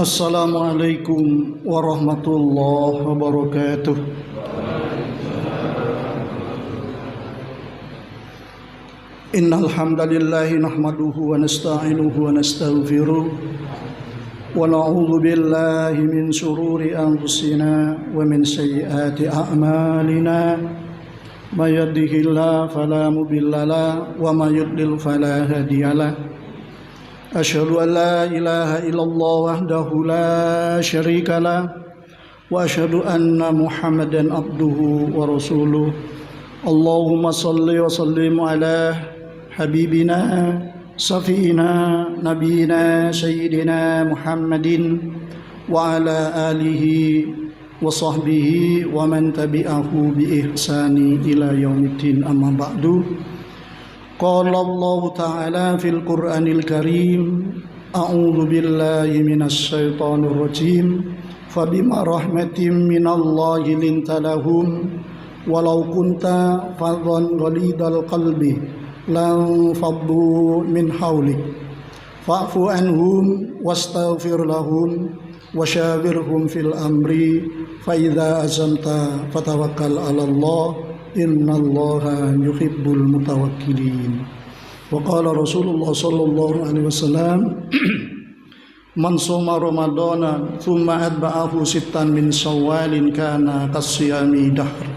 Assalamualaikum warahmatullahi wabarakatuh. Innal hamdalillah nahmaduhu wa nasta'inuhu wa nastaghfiruh wa na'udzu billahi min shururi anfusina wa min sayyiati a'malina. May yahdihillahu fala mudilla lahu wa may yudlil fala hadiyalah. Asyhadu an la ilaha illallah wahdahu la syarika lah wa asyhadu anna Muhammadan abduhu wa rasuluh. Allahumma salli wa sallim ala habibina safina nabiyina sayyidina Muhammadin wa ala alihi wa sahbihi wa man tabi'ahu bi ihsani ila yaumiddin, amma ba'du. Qala Allah Ta'ala fil Qur'anil Karim, a'udzu billahi minasy syaithanir rajim. Fabima rahmatin minallahi linta lahum walau kunta fadhan ghalidal qalbi lan faddu min hawlik fa'fu anhum wastaghfir lahum wasyawirhum fil amri fa idza azamta fatawakkal 'ala Allah innallaha yuhibbul mutawakkilin. Wa qala Rasulullah sallallahu alaihi wasallam, man shoma ramadhana thumma atba'ahu sittan min syawalin kana kasiyami dahr.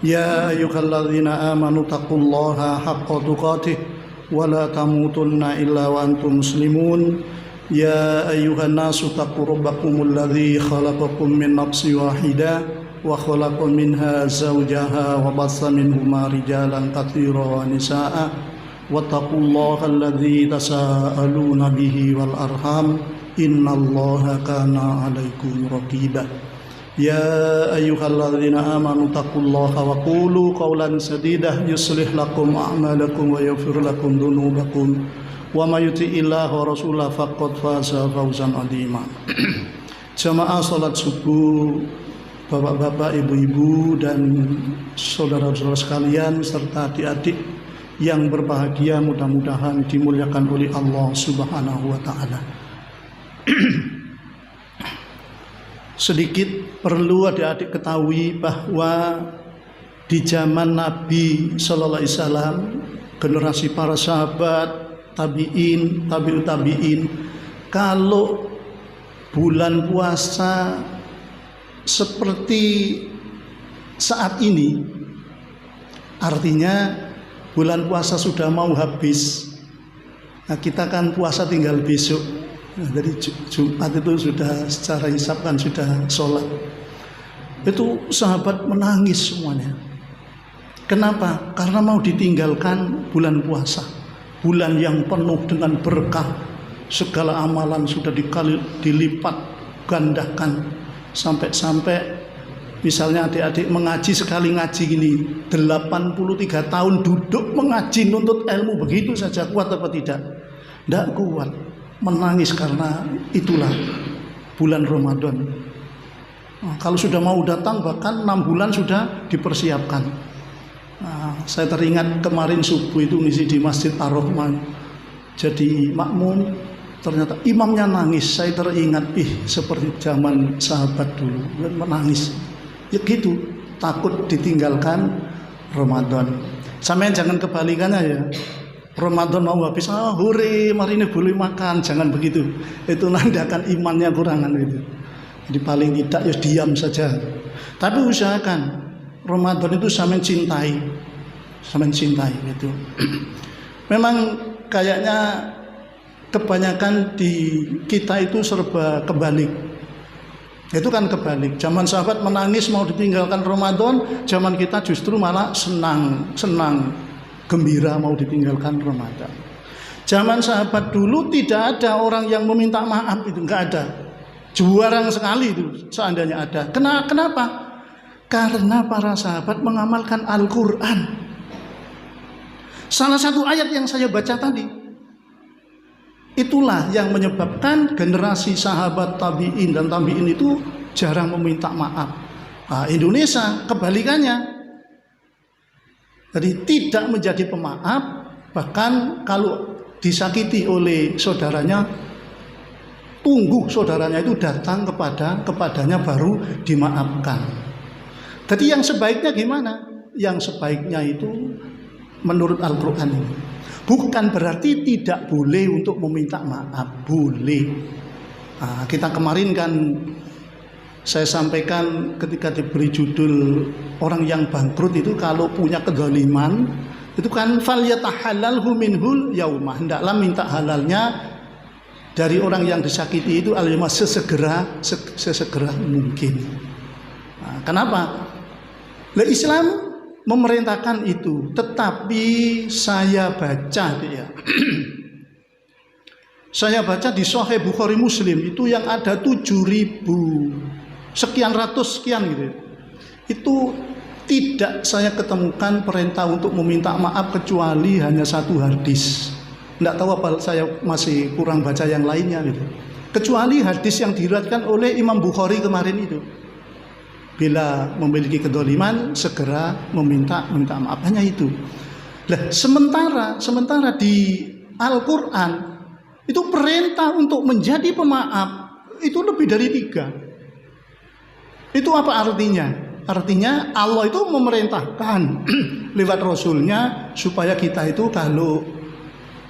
Ya ayyuhalladzina amanu taqullaha haqqa tuqatih wa la tamutunna illa wa antum muslimun. Ya ayyuhan nasu taqu rabbakumul ladzi khalaqakum min nafsin wahidah wa khalaqa minha zawjaha wa bassa minhuma rijalan katsiran wa nisaa wattaqullaha alladzi tasaaluna bihi wal arham innallaha kana 'alaikum raqiba. Ya ayyuhalladzina amanu taqullaha wa qulu qawlan sadidah yuslih lakum a'malakum wa yaghfir lakum dhunubakum wa may yuti'illaha wa rasulahu faqad faza fawzan 'azima. Jamaah salat subuh, bapak-bapak, ibu-ibu, dan saudara-saudara sekalian serta adik-adik yang berbahagia, mudah-mudahan dimuliakan oleh Allah Subhanahu wa Ta'ala. Sedikit perlu adik-adik ketahui bahwa di zaman Nabi Sallallahu Alaihi Wasallam, generasi para sahabat, tabi'in, tabi'ut tabi'in, kalau bulan puasa seperti saat ini, artinya bulan puasa sudah mau habis. Nah, kita kan puasa tinggal besok. Nah, dari Jumat itu sudah secara hisab kan sudah sholat. Itu sahabat menangis semuanya. Kenapa? Karena mau ditinggalkan bulan puasa, bulan yang penuh dengan berkah, segala amalan sudah dilipat gandakan. Sampai misalnya adik-adik mengaji, sekali ngaji gini 83 tahun duduk mengaji nuntut ilmu, begitu saja kuat apa tidak? Tidak kuat, menangis karena itulah bulan Ramadan. Nah, kalau sudah mau datang bahkan 6 bulan sudah dipersiapkan. Nah, saya teringat kemarin subuh itu ngisi di Masjid Ar-Rahman, jadi makmum. Ternyata imamnya nangis. Saya teringat, seperti zaman sahabat dulu, menangis. Ya gitu, takut ditinggalkan Ramadan. Sampean jangan kebalikannya ya. Ramadan mau habis, hore, mari ini boleh makan. Jangan begitu. Itu nandakan imannya kurangan itu. Jadi paling tidak ya diam saja. Tapi usahakan Ramadan itu sampean cintai. Sampean cintai gitu. Memang kayaknya kebanyakan di kita itu serba kebalik. Itu kan kebalik. Zaman sahabat menangis mau ditinggalkan Ramadan, zaman kita justru malah senang, gembira mau ditinggalkan Ramadan. Zaman sahabat dulu tidak ada orang yang meminta maaf, itu enggak ada. Jarang sekali itu seandainya ada. Kenapa? Karena para sahabat mengamalkan Al-Qur'an. Salah satu ayat yang saya baca tadi, itulah yang menyebabkan generasi sahabat tabi'in dan tabi'in itu jarang meminta maaf. Nah, Indonesia kebalikannya. Jadi tidak menjadi pemaaf, bahkan kalau disakiti oleh saudaranya tunggu saudaranya itu datang kepadanya baru dimaafkan. Jadi yang sebaiknya gimana? Yang sebaiknya itu menurut Al-Quran ini bukan berarti tidak boleh untuk meminta maaf, boleh. Kita kemarin kan saya sampaikan ketika diberi judul orang yang bangkrut itu kalau punya kezaliman itu kan falyatahallalhu minhul yaumah, hendaklah minta halalnya dari orang yang disakiti itu al-yauma sesegera mungkin. Kenapa? Islam memerintahkan itu, tetapi saya baca ya. Saya baca di Sahih Bukhari Muslim itu yang ada 7.000 sekian ratus sekian gitu. Itu tidak saya ketemukan perintah untuk meminta maaf kecuali hanya satu hadis. Tidak tahu apa saya masih kurang baca yang lainnya gitu. Kecuali hadis yang diriwayatkan oleh Imam Bukhari kemarin itu. Bila memiliki kedoliman segera meminta maaf, hanya itu. Nah, sementara di Al-Quran itu perintah untuk menjadi pemaaf itu lebih dari 3. Itu apa artinya? Artinya Allah itu memerintahkan lewat Rasulnya supaya kita itu kalau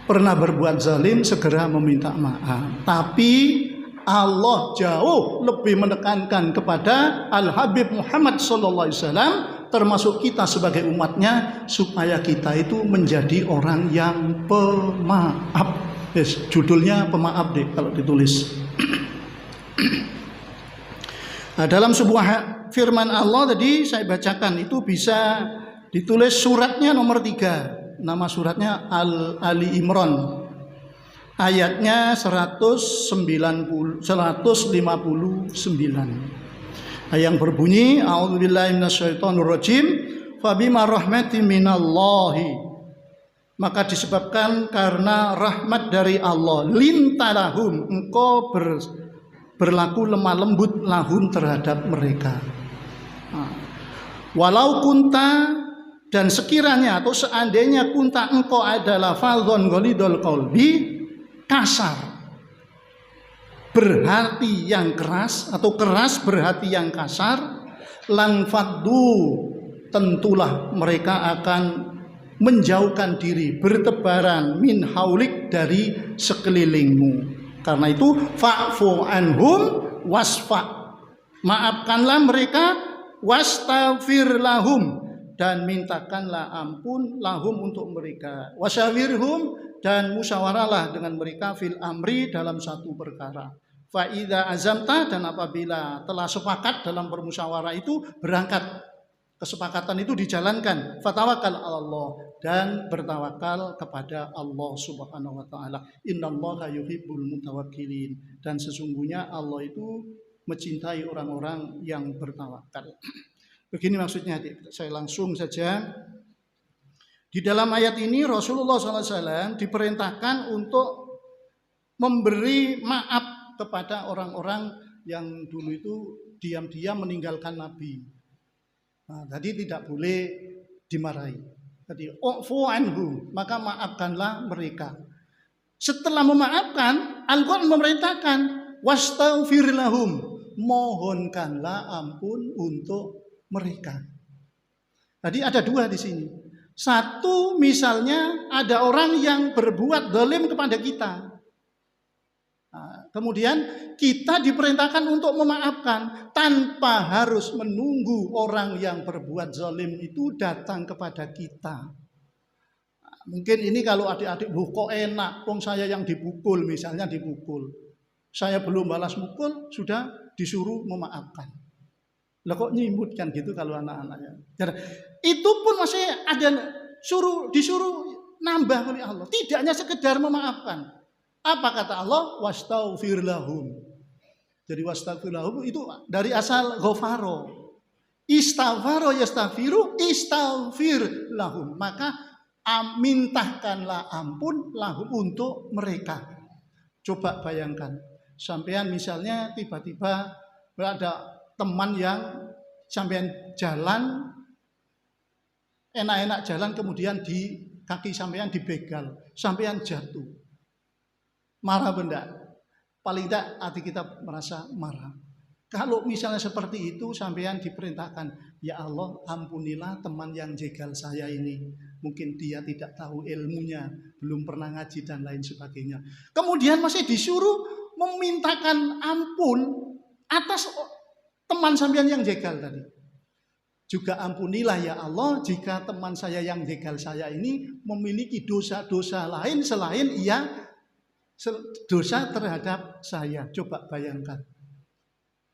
pernah berbuat zalim segera meminta maaf. Tapi Allah jauh lebih menekankan kepada Al-Habib Muhammad SAW termasuk kita sebagai umatnya supaya kita itu menjadi orang yang pemaaf. Yes, judulnya pemaaf deh kalau ditulis. Nah, dalam sebuah firman Allah tadi saya bacakan itu bisa ditulis suratnya nomor 3. Nama suratnya Ali Imran. Ayatnya 159. Yang berbunyi a'udzubillahi minasyaitonirrajim fabima rahmatin minallahi, maka disebabkan karena rahmat dari Allah lintalahum, engkau berlaku lemah lembut lahum terhadap mereka. Walau kunta, dan sekiranya atau seandainya kunta engkau adalah fadhon ghalidul qalbi, kasar berhati yang keras atau keras berhati yang kasar, lan faddu, tentulah mereka akan menjauhkan diri, bertebaran min haulik dari sekelilingmu. Karena itu fa'fu anhum wasfa, maafkanlah mereka, wastaghfir lahum, dan mintakanlah ampun lahum untuk mereka, wasyawirhum, dan musyawarahlah dengan mereka fil amri dalam satu perkara. Fa idza azamta, dan apabila telah sepakat dalam bermusyawarah itu berangkat, kesepakatan itu dijalankan, fatawakkal Allah, dan bertawakal kepada Allah Subhanahu wa taala. Innallaha yuhibbul mutawakkilin, dan sesungguhnya Allah itu mencintai orang-orang yang bertawakal. Begini maksudnya, saya langsung saja. Di dalam ayat ini Rasulullah SAW diperintahkan untuk memberi maaf kepada orang-orang yang dulu itu diam-diam meninggalkan Nabi. Nah, jadi tidak boleh dimarahi. Jadi u'fu anhu, maka maafkanlah mereka. Setelah memaafkan, Al-Quran memerintahkan wastaghfir lahum, mohonkanlah ampun untuk mereka. Jadi ada 2 di sini. Satu, misalnya ada orang yang berbuat zalim kepada kita. Nah, kemudian kita diperintahkan untuk memaafkan tanpa harus menunggu orang yang berbuat zalim itu datang kepada kita. Nah, mungkin ini kalau adik-adik, kok enak, wong saya yang dipukul, misalnya dipukul. Saya belum balas mukul, sudah disuruh memaafkan. Lah kok nyimut kan gitu kalau anak-anaknya. Jadi, itu pun masih ada disuruh nambah oleh Allah. Tidak hanya sekedar memaafkan. Apa kata Allah? Wastaghfir lahum. Jadi wastaghfir lahum itu dari asal ghafaro. Istaghfaro yastaghfiru, istaghfir lahum. Maka mintakanlah ampun lahum untuk mereka. Coba bayangkan. Sampean misalnya tiba-tiba ada teman yang sampean jalan enak-enak jalan, kemudian di kaki sampean dibegal, sampean jatuh. Marah benda. paling tidak hati kita merasa marah. Kalau misalnya seperti itu, sampean diperintahkan, ya Allah ampunilah teman yang jegal saya ini. Mungkin dia tidak tahu ilmunya, belum pernah ngaji dan lain sebagainya. Kemudian masih disuruh memintakan ampun atas teman sampean yang jegal tadi. Juga ampunilah ya Allah jika teman saya yang jegal saya ini memiliki dosa-dosa lain selain ia dosa terhadap saya. Coba bayangkan.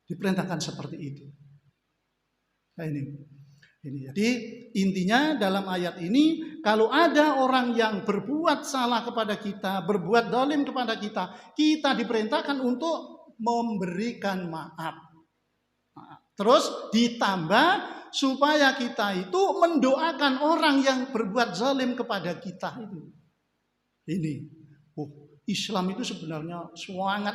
Diperintahkan seperti itu. Nah, ini. Jadi intinya dalam ayat ini, kalau ada orang yang berbuat salah kepada kita, berbuat zalim kepada kita, kita diperintahkan untuk memberikan maaf. Terus ditambah supaya kita itu mendoakan orang yang berbuat zalim kepada kita itu. Ini, Islam itu sebenarnya sangat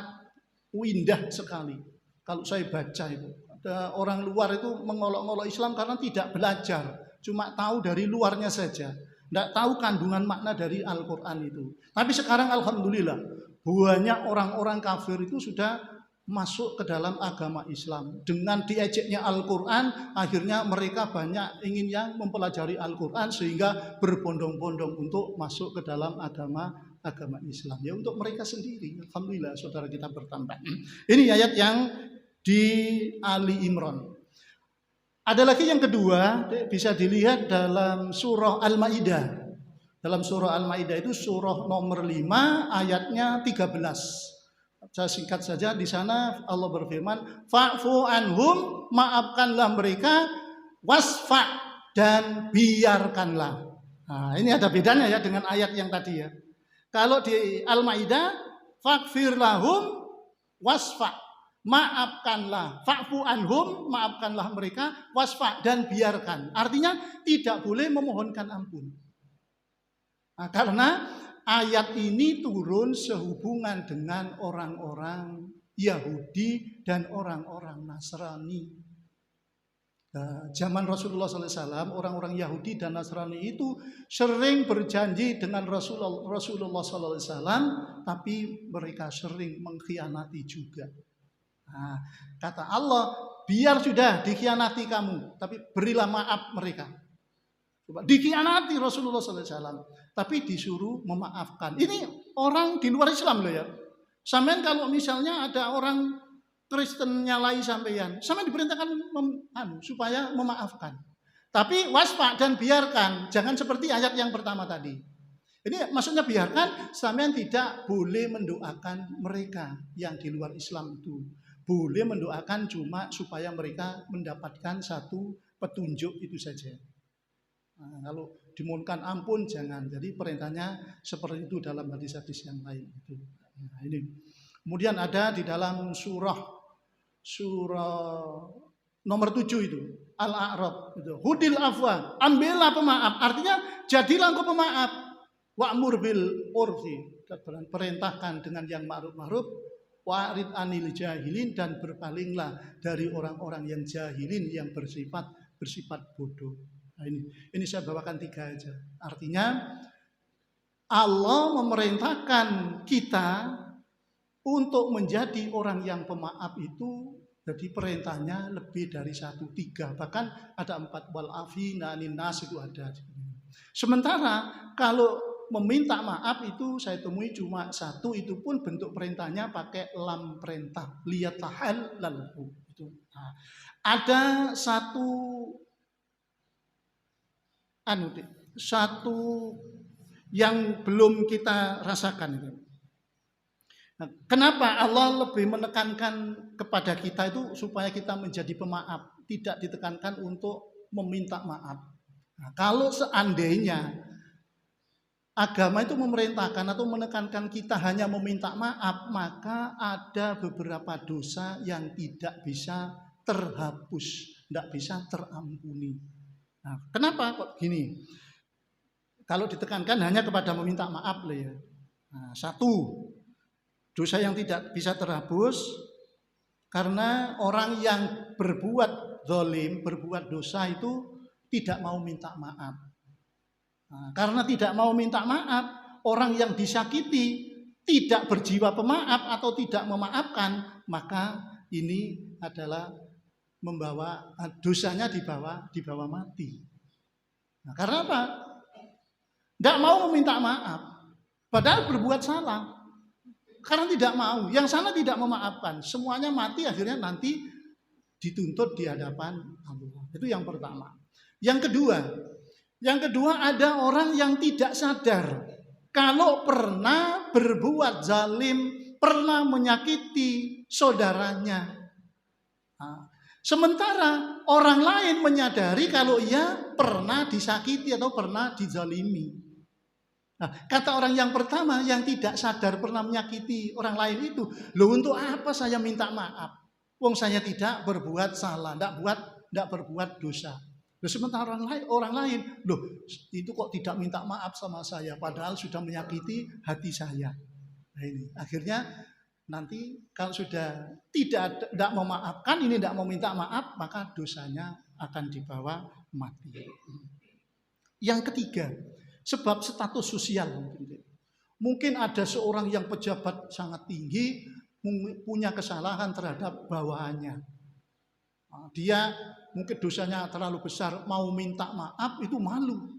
indah sekali. Kalau saya baca itu, ada orang luar itu mengolok-olok Islam karena tidak belajar, cuma tahu dari luarnya saja, tidak tahu kandungan makna dari Al-Quran itu. Tapi sekarang alhamdulillah, banyak orang-orang kafir itu sudah masuk ke dalam agama Islam. Dengan diejeknya Al-Quran, akhirnya mereka banyak ingin yang mempelajari Al-Quran sehingga berbondong-bondong untuk masuk ke dalam agama Islam. Ya untuk mereka sendiri. Alhamdulillah saudara kita bertambah. Ini ayat yang di Ali Imran. Ada lagi yang kedua, bisa dilihat dalam surah Al-Maidah. Dalam surah Al-Maidah itu surah nomor 5 ayatnya 13. Saya singkat saja, di sana Allah berfirman, fa'fu anhum, maafkanlah mereka, wasfa, dan biarkanlah. Nah, ini ada bedanya ya dengan ayat yang tadi ya. Kalau di Al-Maidah, faghfir lahum wasfa, maafkanlah, fa'fu anhum, maafkanlah mereka, wasfa, dan biarkan. Artinya tidak boleh memohonkan ampun. Nah, karena ayat ini turun sehubungan dengan orang-orang Yahudi dan orang-orang Nasrani. Zaman Rasulullah SAW, orang-orang Yahudi dan Nasrani itu sering berjanji dengan Rasulullah SAW, tapi mereka sering mengkhianati juga. Nah, kata Allah, biar sudah dikhianati kamu, tapi berilah maaf mereka. Coba dikhianati Rasulullah SAW, tapi disuruh memaafkan. Ini orang di luar Islam loh ya. Sampean kalau misalnya ada orang Kristen nyalai sampean diperintahkan supaya memaafkan. Tapi wasfa dan biarkan, jangan seperti ayat yang pertama tadi. Ini maksudnya biarkan, sampean tidak boleh mendoakan mereka yang di luar Islam itu. Boleh mendoakan cuma supaya mereka mendapatkan satu petunjuk itu saja. Nah, kalau dimohonkan ampun jangan. Jadi perintahnya seperti itu dalam hadis-hadis yang lain itu. Nah, ini. Kemudian ada di dalam surah nomor 7 itu, Al-A'raf itu, hudil afwa, ambillah pemaaf. Artinya jadilah engkau pemaaf. Wa'mur bil urfi, perintahkan dengan yang ma'ruf-ma'ruf, wa'rid anil jahilin, dan berpalinglah dari orang-orang yang jahilin, yang bersifat bodoh. Nah, ini saya bawakan 3 aja. Artinya Allah memerintahkan kita untuk menjadi orang yang pemaaf itu, jadi perintahnya lebih dari 1, 3, bahkan ada 4, wal afina anin nas itu ada. Sementara kalau meminta maaf itu saya temui cuma 1, itu pun bentuk perintahnya pakai lam perintah, liyatahal lalu itu. Nah, ada satu yang belum kita rasakan itu. Kenapa Allah lebih menekankan kepada kita itu supaya kita menjadi pemaaf, tidak ditekankan untuk meminta maaf. Nah, kalau seandainya agama itu memerintahkan atau menekankan kita hanya meminta maaf, maka ada beberapa dosa yang tidak bisa terhapus, tidak bisa terampuni. Nah, kenapa kok gini? Kalau ditekankan hanya kepada meminta maaf lah ya. Nah, 1, dosa yang tidak bisa terhapus karena orang yang berbuat zalim, berbuat dosa itu tidak mau minta maaf. Nah, karena tidak mau minta maaf, orang yang disakiti tidak berjiwa pemaaf atau tidak memaafkan, maka ini adalah membawa dosanya dibawa mati. Nah, karena apa? Tidak mau meminta maaf, padahal berbuat salah. Karena tidak mau, yang sana tidak memaafkan, semuanya mati, akhirnya nanti dituntut di hadapan Allah. Itu yang pertama. Yang kedua ada orang yang tidak sadar kalau pernah berbuat zalim, pernah menyakiti saudaranya. Nah, sementara orang lain menyadari kalau ia pernah disakiti atau pernah dizalimi. Nah, kata orang yang pertama yang tidak sadar pernah menyakiti orang lain itu, loh untuk apa saya minta maaf? Wong saya tidak berbuat salah, tidak berbuat dosa. Loh, sementara orang lain, loh itu kok tidak minta maaf sama saya, padahal sudah menyakiti hati saya. Nah, ini akhirnya nanti kalau sudah tidak memaafkan, ini tidak mau minta maaf, maka dosanya akan dibawa mati. Yang ketiga, sebab status sosial. Mungkin ada seorang yang pejabat sangat tinggi punya kesalahan terhadap bawahannya. Dia mungkin dosanya terlalu besar, mau minta maaf itu malu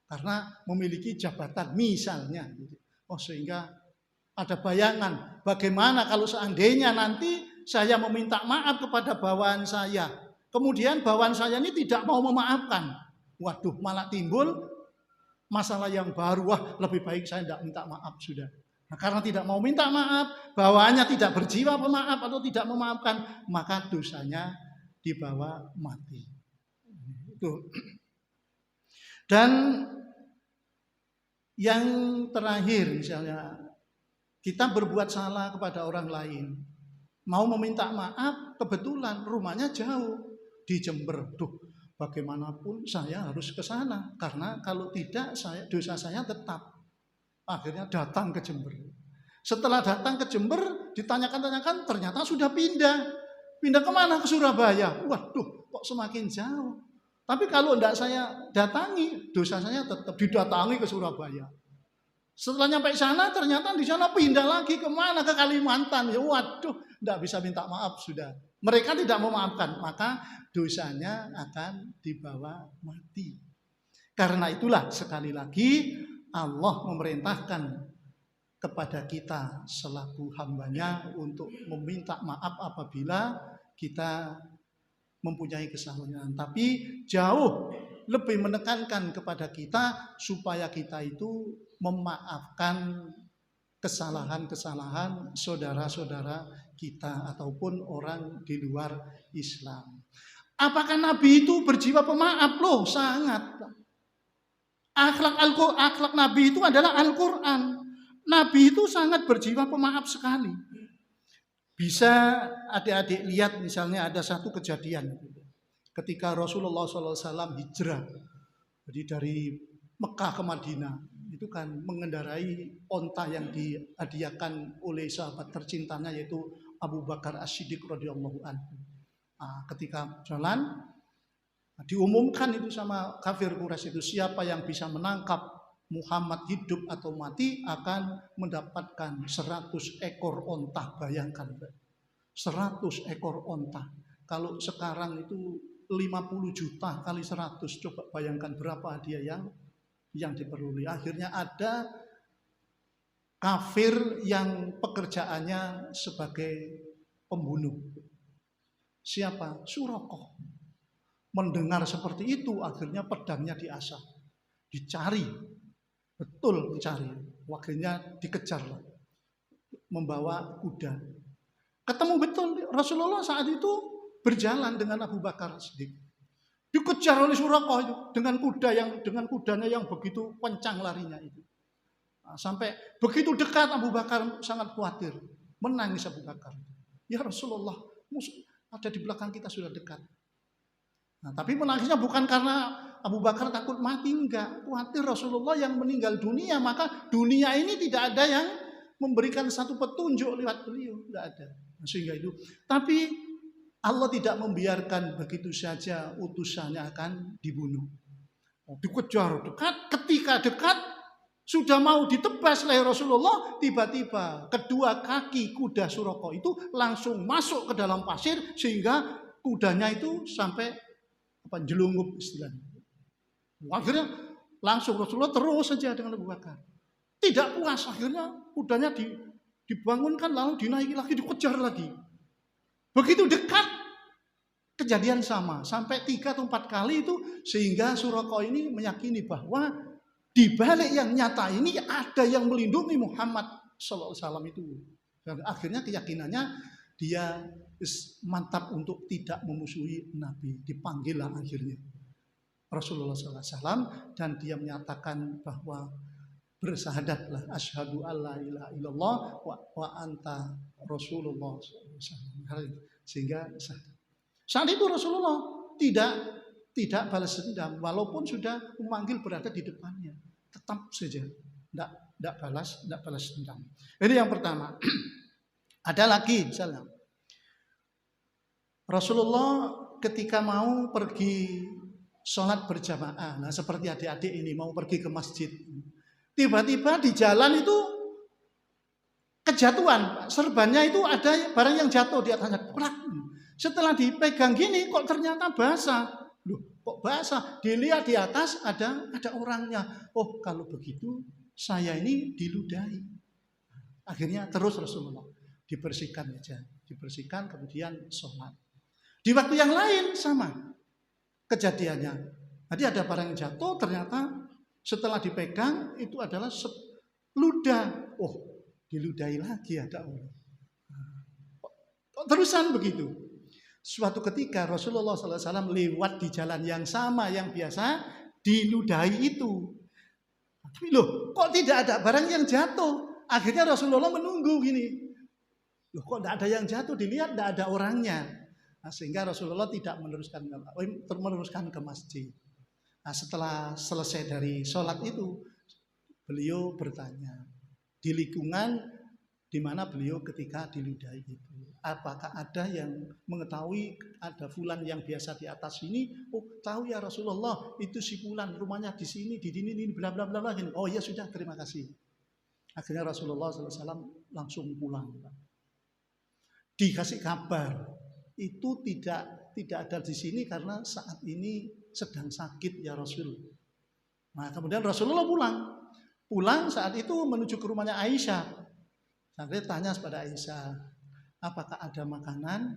karena memiliki jabatan misalnya. Sehingga ada bayangan bagaimana kalau seandainya nanti saya meminta maaf kepada bawahan saya, kemudian bawahan saya ini tidak mau memaafkan. Waduh, malah timbul masalah yang baru. Wah, lebih baik saya tidak minta maaf sudah. Nah, karena tidak mau minta maaf, bawaannya tidak berjiwa pemaaf atau tidak memaafkan, maka dosanya dibawa mati. Itu. Dan yang terakhir misalnya, kita berbuat salah kepada orang lain, mau meminta maaf, kebetulan rumahnya jauh di Jember. Bagaimanapun saya harus ke sana, karena kalau tidak dosa saya tetap. Akhirnya datang ke Jember. Setelah datang ke Jember, ditanyakan-tanyakan, ternyata sudah pindah. Pindah kemana? Ke Surabaya. Waduh, kok semakin jauh. Tapi kalau tidak saya datangi, dosa saya tetap didatangi ke Surabaya. Setelah nyampe sana, ternyata di sana pindah lagi kemana? Ke Kalimantan. Ya waduh, tidak bisa minta maaf sudah. Mereka tidak memaafkan, maka dosanya akan dibawa mati. Karena itulah sekali lagi Allah memerintahkan kepada kita selaku hambanya untuk meminta maaf apabila kita mempunyai kesalahan. Tapi jauh lebih menekankan kepada kita supaya kita itu memaafkan kesalahan-kesalahan saudara-saudara kita ataupun orang di luar Islam. Apakah Nabi itu berjiwa pemaaf? Loh, sangat. Akhlak Nabi itu adalah Al-Quran. Nabi itu sangat berjiwa pemaaf sekali. Bisa adik-adik lihat misalnya ada satu kejadian. Ketika Rasulullah SAW hijrah. Jadi dari Mekah ke Madinah. Itu kan mengendarai onta yang dihadiahkan oleh sahabat tercintanya yaitu Abu Bakar As-Siddiq radhiyallahu anhu. Ketika jalan diumumkan itu sama kafir Quraisy itu, siapa yang bisa menangkap Muhammad hidup atau mati akan mendapatkan 100 ekor onta. Bayangkan 100 ekor onta. Kalau sekarang itu 50 juta kali 100, coba bayangkan berapa hadiah yang diperoleh. Akhirnya ada kafir yang pekerjaannya sebagai pembunuh. Siapa? Suraqah. Mendengar seperti itu, akhirnya pedangnya diasah, dicari, betul dicari. Akhirnya dikejar, membawa kuda. Ketemu betul Rasulullah saat itu berjalan dengan Abu Bakar Siddiq. Dikejar oleh Suraqah itu dengan kudanya yang begitu kencang larinya itu. Sampai begitu dekat Abu Bakar sangat khawatir, menangis Abu Bakar. Ya Rasulullah, musuh ada di belakang kita sudah dekat. Nah, tapi menangisnya bukan karena Abu Bakar takut mati, enggak. Khawatir Rasulullah yang meninggal dunia, maka dunia ini tidak ada yang memberikan satu petunjuk lewat beliau, enggak ada. Sehingga itu. Tapi Allah tidak membiarkan begitu saja utusannya akan dibunuh. Dikejar dekat, ketika dekat Sudah mau ditebas leher Rasulullah, tiba-tiba kedua kaki kuda Suraka itu langsung masuk ke dalam pasir sehingga kudanya itu sampai jelungup istilahnya. Akhirnya langsung Rasulullah terus saja dengan Abu Bakar. Tidak puas, akhirnya kudanya dibangunkan lalu dinaiki lagi, dikejar lagi. Begitu dekat kejadian sama sampai 3 atau 4 kali itu sehingga Suraka ini meyakini bahwa di balik yang nyata ini ada yang melindungi Muhammad SAW itu. Dan akhirnya keyakinannya dia mantap untuk tidak memusuhi Nabi. Dipanggillah akhirnya Rasulullah SAW dan dia menyatakan bahwa bersahadatlah asyhadu alla ilaha illallah wa anta Rasulullah SAW. Sehingga saat itu Rasulullah tidak balas dendam walaupun sudah memanggil berada di depannya, tetap saja tidak balas dendam. Ini yang pertama. Ada lagi misalnya Rasulullah ketika mau pergi sholat berjamaah, nah seperti adik-adik ini mau pergi ke masjid, tiba-tiba di jalan itu kejatuhan, serbannya itu ada barang yang jatuh di atasnya. Setelah dipegang gini kok ternyata basah. Loh, kok basah? Dilihat di atas ada orangnya. Oh, kalau begitu saya ini diludahi. Akhirnya terus Rasulullah dibersihkan aja, dibersihkan kemudian sholat. Di waktu yang lain sama kejadiannya. Tadi ada barang yang jatuh, ternyata setelah dipegang itu adalah ludah. Oh, diludahi lagi ada orang. Kok terusan begitu? Suatu ketika Rasulullah SAW lewat di jalan yang sama yang biasa diludahi itu. Tapi loh, kok tidak ada barang yang jatuh? Akhirnya Rasulullah menunggu gini. Loh, kok tidak ada yang jatuh? Dilihat tidak ada orangnya. Nah, sehingga Rasulullah tidak meneruskan ke masjid. Nah, setelah selesai dari sholat itu, beliau bertanya di lingkungan di mana beliau ketika diludahi itu. Apakah ada yang mengetahui ada fulan yang biasa di atas ini? Oh, tahu ya Rasulullah, itu si fulan rumahnya di sini, di sini, bla bla bla bla. Oh ya sudah, terima kasih. Akhirnya Rasulullah SAW langsung pulang. Dikasih kabar, itu tidak ada di sini karena saat ini sedang sakit ya Rasul. Nah, kemudian Rasulullah pulang saat itu menuju ke rumahnya Aisyah. Sampai tanya kepada Aisyah, apakah ada makanan?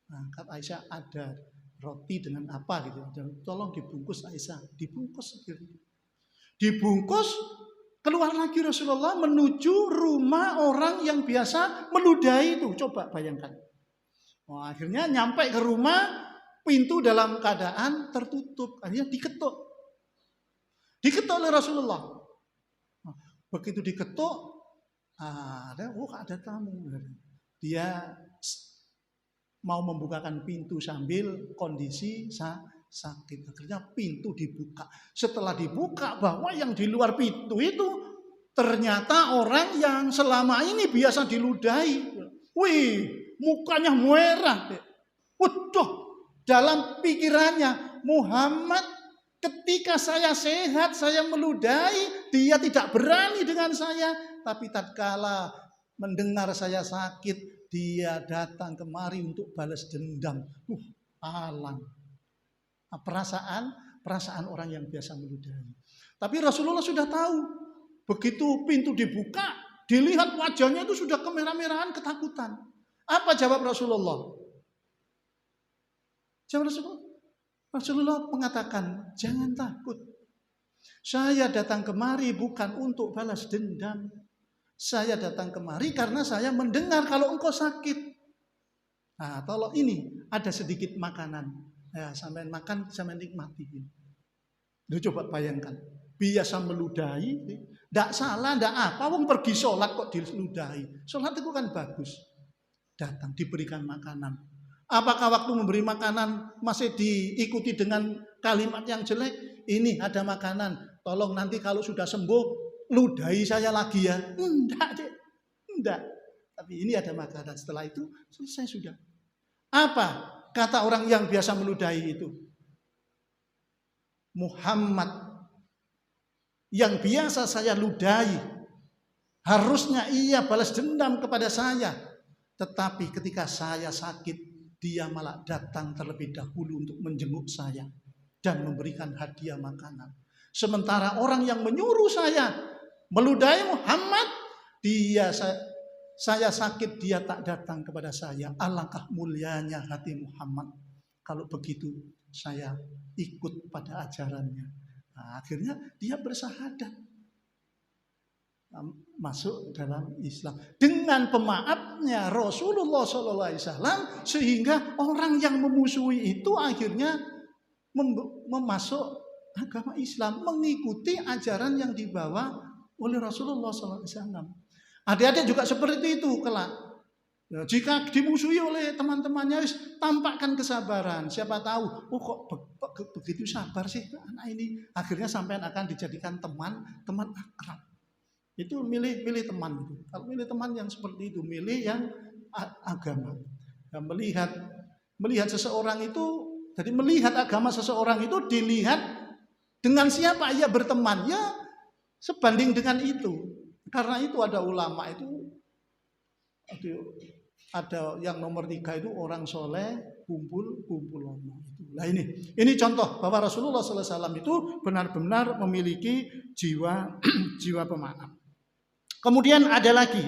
Nah, kata Aisyah ada roti dengan apa gitu. Tolong dibungkus Aisyah, dibungkus. Dibungkus, keluar lagi Rasulullah menuju rumah orang yang biasa meludahi itu. Coba bayangkan. Nah, akhirnya nyampe ke rumah, pintu dalam keadaan tertutup. Akhirnya diketuk. Diketuk oleh Rasulullah. Nah, begitu diketuk, ada tamu. Dia mau membukakan pintu sambil kondisi sakit. Akhirnya pintu dibuka. Setelah dibuka bahwa yang di luar pintu itu ternyata orang yang selama ini biasa diludahi. Wih, mukanya merah. Waduh, dalam pikirannya Muhammad ketika saya sehat, saya meludahi, dia tidak berani dengan saya. Tapi tatkala mendengar saya sakit, dia datang kemari untuk balas dendam. Alang. Perasaan orang yang biasa meludahi. Tapi Rasulullah sudah tahu. Begitu pintu dibuka, dilihat wajahnya itu sudah kemerah-merahan, ketakutan. Apa jawab Rasulullah? Jawab Rasulullah mengatakan, jangan takut. Saya datang kemari bukan untuk balas dendam. Saya datang kemari karena saya mendengar kalau engkau sakit. Nah, tolong ini ada sedikit makanan. Ya, sampai makan, sampai nikmati. Lu coba bayangkan. Biasa meludahi, tidak salah, tidak apa. Wong pergi sholat kok diludahi. Sholat itu kan bagus. Datang diberikan makanan. Apakah waktu memberi makanan masih diikuti dengan kalimat yang jelek? Ini ada makanan. Tolong nanti kalau sudah sembuh, ludahi saya lagi ya. Enggak. Tapi ini ada makanan. Setelah itu selesai sudah. Apa kata orang yang biasa meludahi itu? Muhammad yang biasa saya ludahi, harusnya ia balas dendam kepada saya. Tetapi ketika saya sakit, dia malah datang terlebih dahulu untuk menjenguk saya dan memberikan hadiah makanan. Sementara orang yang menyuruh saya meludahi Muhammad, saya sakit, dia tak datang kepada saya. Alangkah mulianya hati Muhammad. Kalau begitu saya ikut pada ajarannya. Nah, akhirnya dia bersahadat, masuk dalam Islam dengan pemaafnya Rasulullah SAW, sehingga orang yang memusuhi itu akhirnya memasuk agama Islam, mengikuti ajaran yang dibawa oleh Rasulullah SAW. Adik-adik juga seperti itu kelak. Ya, jika dimusuhi oleh teman-temannya, tampakkan kesabaran. Siapa tahu, oh kok begitu sabar sih anak ini. Akhirnya sampai akan dijadikan teman akrab. Itu milih teman. Kalau milih teman yang seperti itu, milih yang agama. Ya, melihat seseorang itu, jadi melihat agama seseorang itu dilihat dengan siapa ia berteman. Ya, sebanding dengan itu. Karena itu ada ulama itu, ada yang nomor 3 itu orang soleh kumpul lama. Nah ini contoh bahwa Rasulullah SAW itu benar-benar memiliki jiwa pemaaf. Kemudian ada lagi,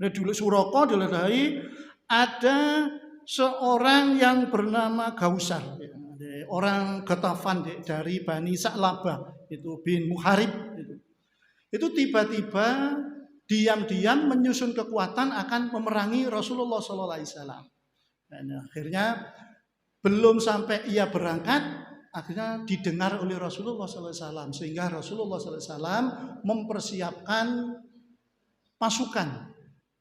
dulu Suroko diledahi, ada seorang yang bernama Gausar, orang Ghatafan dari Bani Sa'labah, itu bin Muharib. Itu tiba-tiba diam-diam menyusun kekuatan akan memerangi Rasulullah SAW. Dan akhirnya belum sampai ia berangkat, akhirnya didengar oleh Rasulullah SAW, sehingga Rasulullah SAW mempersiapkan pasukan.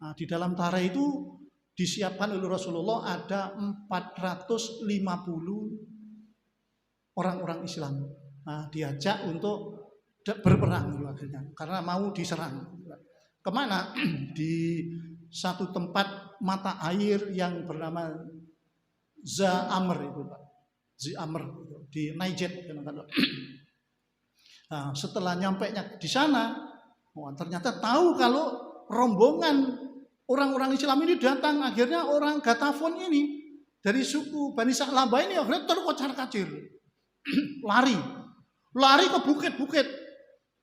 Nah, di dalam tara itu disiapkan oleh Rasulullah ada 450 orang-orang Islam. Nah, diajak untuk berperang akhirnya, karena mau diserang. Kemana? Di satu tempat mata air yang bernama Za'amr itu, Pak. Za'amr di Najd. Nah, setelah nyampainya di sana, ternyata tahu kalau rombongan orang-orang Islam ini datang. Akhirnya orang Ghatafan ini dari suku Bani Sa'labah ini akhirnya terkocar-kacir, lari ke bukit-bukit,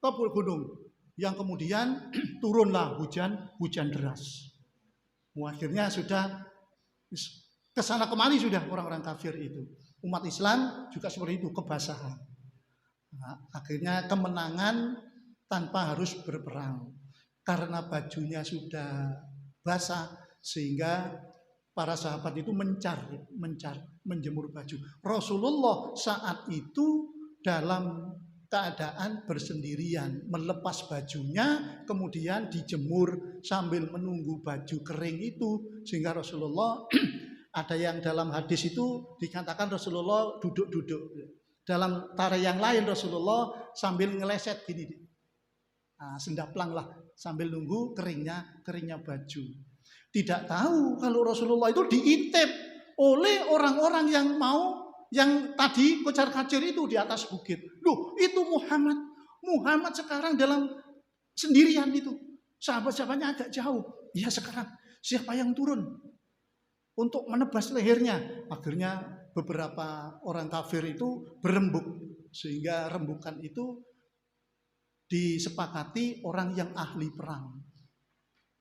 ke gunung, yang kemudian turunlah hujan deras. Akhirnya sudah kesana kemari sudah orang-orang kafir itu. Umat Islam juga seperti itu, kebasahan. Nah, akhirnya kemenangan tanpa harus berperang, karena bajunya sudah basah, sehingga para sahabat itu menjemur baju. Rasulullah saat itu dalam keadaan bersendirian, melepas bajunya, kemudian dijemur sambil menunggu baju kering itu, sehingga Rasulullah ada yang dalam hadis itu dikatakan Rasulullah duduk-duduk. Dalam tara yang lain Rasulullah sambil ngeleset gini, sendaplang lah, sambil nunggu keringnya baju. Tidak tahu kalau Rasulullah itu diintip oleh orang-orang yang tadi kocar-kacir itu di atas bukit. Loh, itu Muhammad sekarang dalam sendirian itu. Sahabat-sahabatnya agak jauh. Ya, sekarang siapa yang turun untuk menebas lehernya? Akhirnya beberapa orang kafir itu berembuk, sehingga rembukan itu disepakati orang yang ahli perang.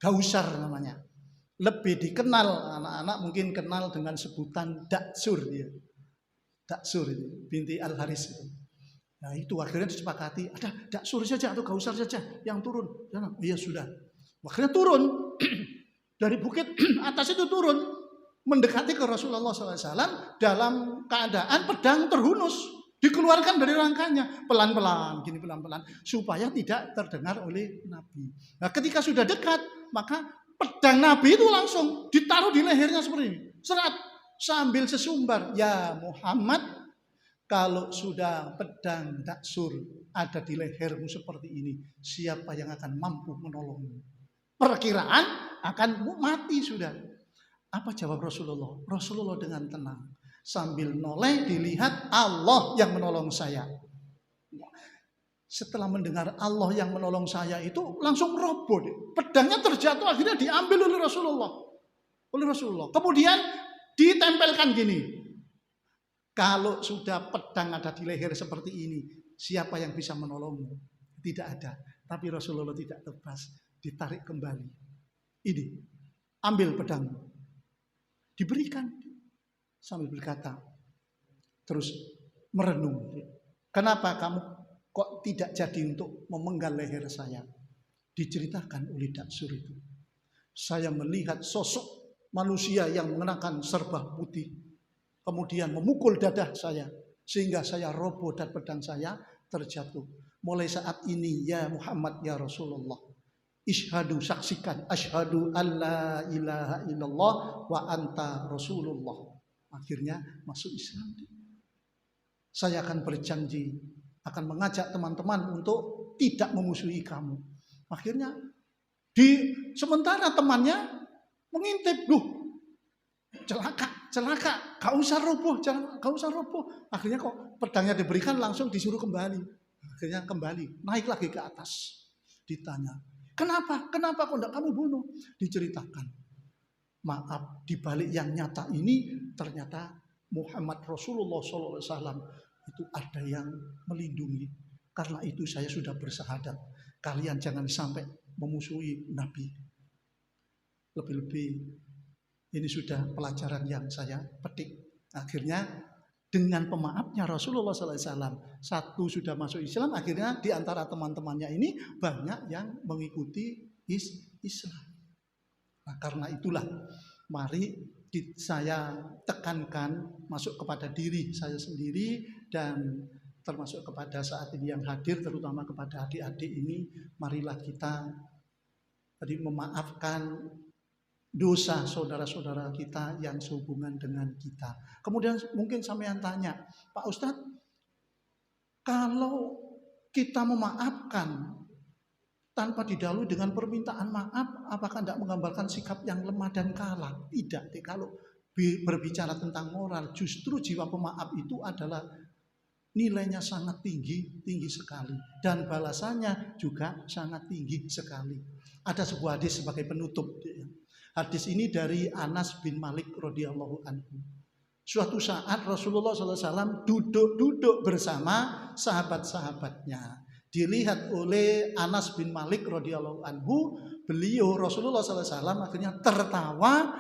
Gausar namanya. Lebih dikenal, anak-anak mungkin kenal dengan sebutan Daksur dia. Daksur itu, binti Al-Haris itu. Nah, itu akhirnya disepakati, ada Daksur saja atau Gausar saja yang turun. Iya sudah. Akhirnya turun dari bukit atas itu, turun mendekati ke Rasulullah SAW dalam keadaan pedang terhunus, dikeluarkan dari rangkanya pelan-pelan, supaya tidak terdengar oleh Nabi. Nah, ketika sudah dekat, maka pedang Nabi itu langsung ditaruh di lehernya seperti ini, serat. Sambil sesumbar, ya Muhammad, kalau sudah pedang Daksur ada di lehermu seperti ini, siapa yang akan mampu menolongmu? Perkiraan akan mati sudah. Apa jawab Rasulullah? Rasulullah dengan tenang, sambil noleh dilihat, Allah yang menolong saya. Setelah mendengar Allah yang menolong saya itu langsung roboh. Pedangnya terjatuh, akhirnya diambil oleh Rasulullah. Kemudian ditempelkan gini. Kalau sudah pedang ada di leher seperti ini, siapa yang bisa menolongmu? Tidak ada. Tapi Rasulullah tidak tebas, ditarik kembali. Ini, ambil pedangmu. Diberikan. Sambil berkata, terus merenung. Kenapa kamu kok tidak jadi untuk memenggal leher saya? Diceritakan oleh Daksur itu. Saya melihat sosok manusia yang mengenakan serba putih. Kemudian memukul dada saya. Sehingga saya roboh dan pedang saya terjatuh. Mulai saat ini ya Muhammad ya Rasulullah. Ishhadu, saksikan. Ashhadu an la ilaha illallah wa anta Rasulullah. Akhirnya masuk Islam. Saya akan berjanji. Akan mengajak teman-teman untuk tidak memusuhi kamu. Akhirnya sementara temannya mengintip, celaka, gak usah roboh. Akhirnya kok pedangnya diberikan langsung disuruh kembali. Akhirnya kembali, naik lagi ke atas. Ditanya, kenapa kok enggak kamu bunuh? Diceritakan, maaf, di balik yang nyata ini ternyata Muhammad Rasulullah SAW itu ada yang melindungi. Karena itu saya sudah bersahadat. Kalian jangan sampai memusuhi Nabi. Lebih-lebih ini sudah pelajaran yang saya petik. Akhirnya dengan pemaafnya Rasulullah SAW, satu sudah masuk Islam, akhirnya di antara teman-temannya ini banyak yang mengikuti Islam. Nah, karena itulah mari saya tekankan masuk kepada diri saya sendiri dan termasuk kepada saat ini yang hadir, terutama kepada adik-adik ini, marilah kita tadi memaafkan dosa saudara-saudara kita yang sehubungan dengan kita. Kemudian mungkin sampean tanya, Pak Ustadz, kalau kita memaafkan tanpa didahului dengan permintaan maaf, apakah tidak menggambarkan sikap yang lemah dan kalah? Tidak. Kalau berbicara tentang moral, justru jiwa pemaaf itu adalah nilainya sangat tinggi sekali. Dan balasannya juga sangat tinggi sekali. Ada sebuah hadis sebagai penutup. Hadis ini dari Anas bin Malik radhiyallahu anhu. Suatu saat Rasulullah SAW duduk bersama sahabat-sahabatnya. Dilihat oleh Anas bin Malik radhiyallahu anhu, beliau Rasulullah SAW akhirnya tertawa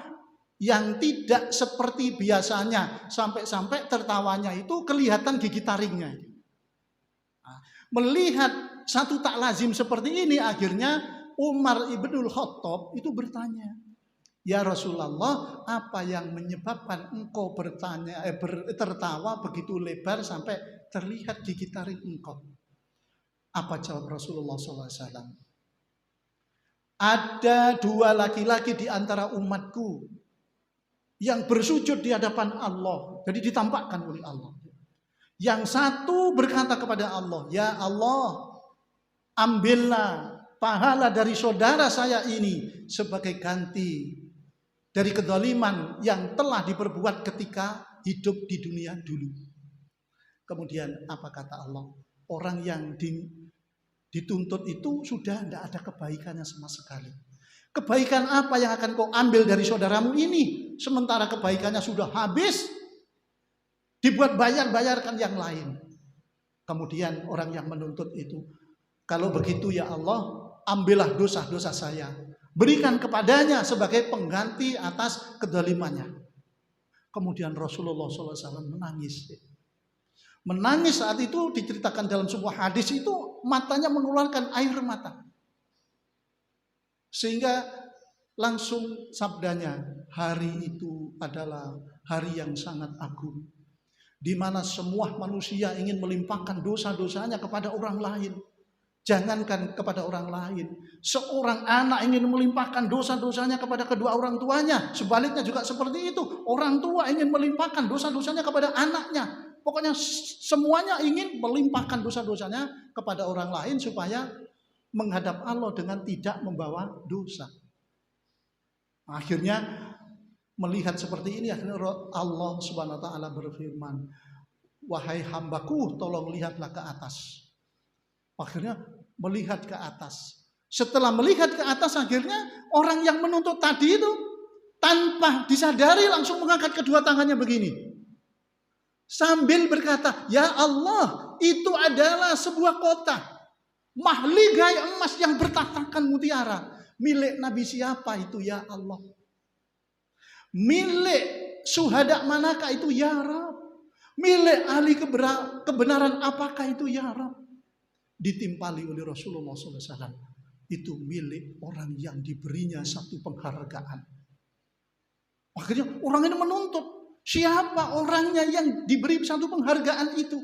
yang tidak seperti biasanya. Sampai-sampai tertawanya itu kelihatan gigi taringnya. Melihat satu tak lazim seperti ini, akhirnya Umar ibnul Khattab itu bertanya, ya Rasulullah, apa yang menyebabkan engkau tertawa begitu lebar sampai terlihat gigi taring engkau? Apa jawab Rasulullah SAW? Ada dua laki-laki di antara umatku yang bersujud di hadapan Allah. Jadi ditampakkan oleh Allah. Yang satu berkata kepada Allah, ya Allah, ambillah pahala dari saudara saya ini sebagai ganti dari kezaliman yang telah diperbuat ketika hidup di dunia dulu. Kemudian apa kata Allah? Orang yang dituntut itu sudah tidak ada kebaikannya sama sekali. Kebaikan apa yang akan kau ambil dari saudaramu ini? Sementara kebaikannya sudah habis, dibuat bayarkan yang lain. Kemudian orang yang menuntut itu, kalau begitu ya Allah, ambillah dosa-dosa saya, berikan kepadanya sebagai pengganti atas kezalimannya. Kemudian Rasulullah SAW menangis. Menangis saat itu diceritakan dalam sebuah hadis itu matanya mengeluarkan air mata. Sehingga langsung sabdanya, hari itu adalah hari yang sangat agung, di mana semua manusia ingin melimpahkan dosa-dosanya kepada orang lain. Jangankan kepada orang lain, seorang anak ingin melimpahkan dosa-dosanya kepada kedua orang tuanya. Sebaliknya juga seperti itu. Orang tua ingin melimpahkan dosa-dosanya kepada anaknya. Pokoknya semuanya ingin melimpahkan dosa-dosanya kepada orang lain supaya menghadap Allah dengan tidak membawa dosa. Akhirnya melihat seperti ini, akhirnya Allah Subhanahu wa taala berfirman, wahai hambaku, tolong lihatlah ke atas. Akhirnya melihat ke atas. Setelah melihat ke atas, akhirnya orang yang menuntut tadi itu tanpa disadari langsung mengangkat kedua tangannya begini. Sambil berkata, "Ya Allah, itu adalah sebuah kota. Mahligai emas yang bertatakan mutiara. Milik Nabi siapa itu ya Allah? Milik syuhada manakah itu ya Rabb? Milik ahli kebenaran apakah itu ya Rabb?" Ditimpali oleh Rasulullah SAW. Itu milik orang yang diberinya satu penghargaan. Akhirnya orang ini menuntut. Siapa orangnya yang diberi satu penghargaan itu?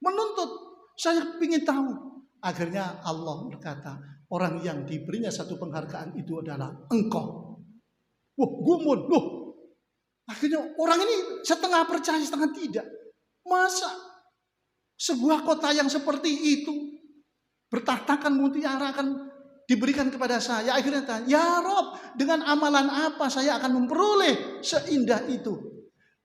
Menuntut. Saya ingin tahu. Akhirnya Allah berkata, orang yang diberinya satu penghargaan itu adalah engkau. Wah, gumun. Loh. Akhirnya orang ini setengah percaya, setengah tidak. Masa sebuah kota yang seperti itu bertahtakan mutiara akan diberikan kepada saya? Akhirnya tanya, "Ya Rob, dengan amalan apa saya akan memperoleh seindah itu?"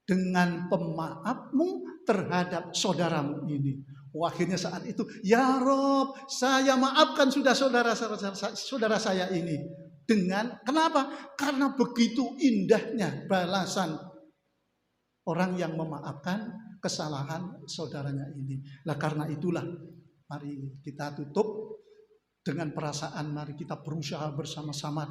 "Dengan pemaafmu terhadap saudaramu ini." Akhirnya saat itu, "Ya Rob, saya maafkan sudah saudara saya ini." Kenapa? Karena begitu indahnya balasan orang yang memaafkan kesalahan saudaranya ini. Nah, karena itulah mari kita tutup dengan perasaan, mari kita berusaha bersama-sama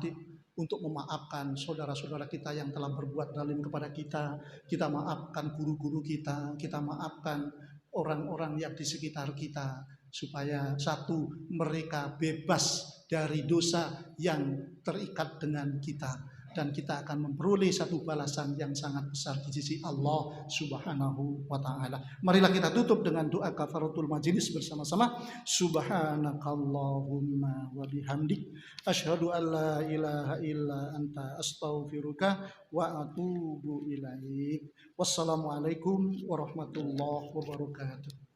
untuk memaafkan saudara-saudara kita yang telah berbuat zalim kepada kita. Kita maafkan guru-guru kita maafkan orang-orang yang di sekitar kita, supaya satu, mereka bebas dari dosa yang terikat dengan kita, dan kita akan memperoleh satu balasan yang sangat besar di sisi Allah Subhanahu wa taala. Marilah kita tutup dengan doa kafaratul majelis bersama-sama. Subhanakallahumma wa bihamdik asyhadu an la ilaha illa anta astaghfiruka wa atubu ilaik. Wassalamualaikum warahmatullahi wabarakatuh.